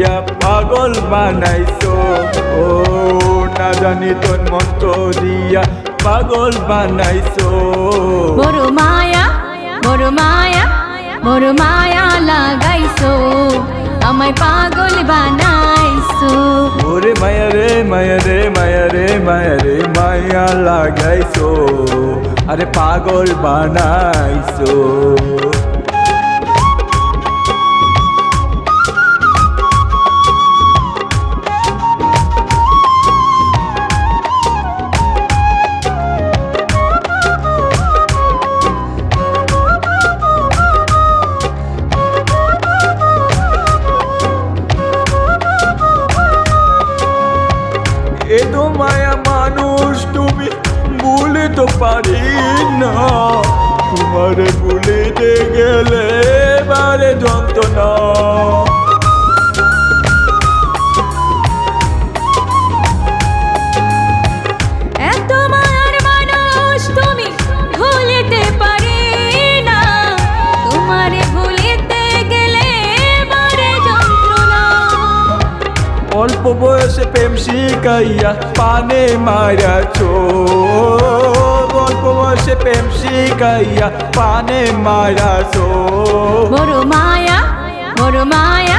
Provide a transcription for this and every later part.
দিয়া পাগল বানাইছো ও না জানি তোর মন্ত্র দিয়া পাগল বানাইছো বড় মায়া বড় মায়া বড় মায়া লাগাইছো আমায় পাগল বানাইছো ওরে মায়া রে মায়া রে মায়া রে মায়া রে মায়া লাগাইছো আরে পাগল বানাইছো এতো মায়া মানুষ তুমি ভুলে তো পারি না তোমার ভুলিতে গেলে বারে যন্ত্রণা এত মায়ার মানুষ তুমি ভুলিতে পারি না তোমারে ভুলিতে গেলে বারে যন্ত্রণা অল্প বয়সে প্রেম শিখাইয়া পানে মারাছো অল্প বয়সে প্রেম শিখাইয়া পানে মারাছো বড় মায়া বড় মায়া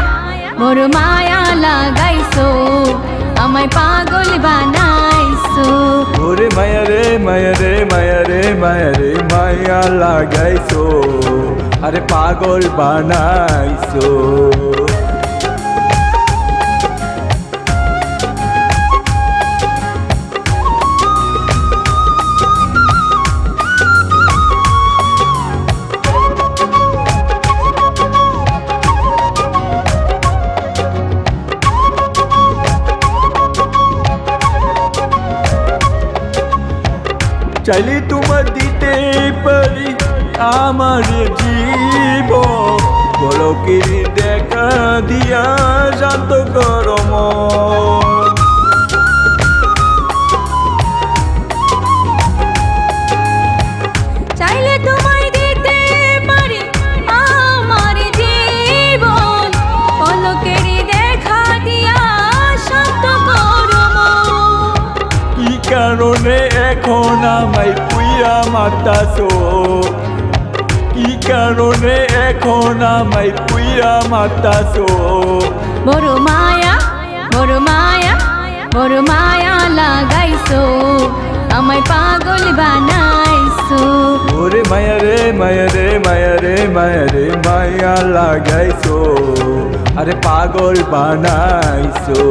বড় মায়া লাগাইছো আমায় পাগল বানাইছো ওরে মায়া রে মায়া রে মায়া রে মায়া রে মায়া লাগাইছো আরে পাগল বানাইছো চাইলে তোমার দিতে পারি আমার জীবন বলকে দেখা দিয়া শান্ত করো মন চাইলে তোমায় দিতে পারি আমার জীবন পলকের দেখা দিয়া শান্ত করো মন। কি কারণে এখন আমায় পুইরা মারতাছো কি কারণে এখন আমায় পুইরা মারতাছো বড় মায়া বড় মায়া বড় মায়া লাগাইছো আমায় পাগল বানাইছো ওরে মায়া রে মায়া রে মায়া রে মায়া রে মায়া লাগাইছো আরে পাগল বানাইছো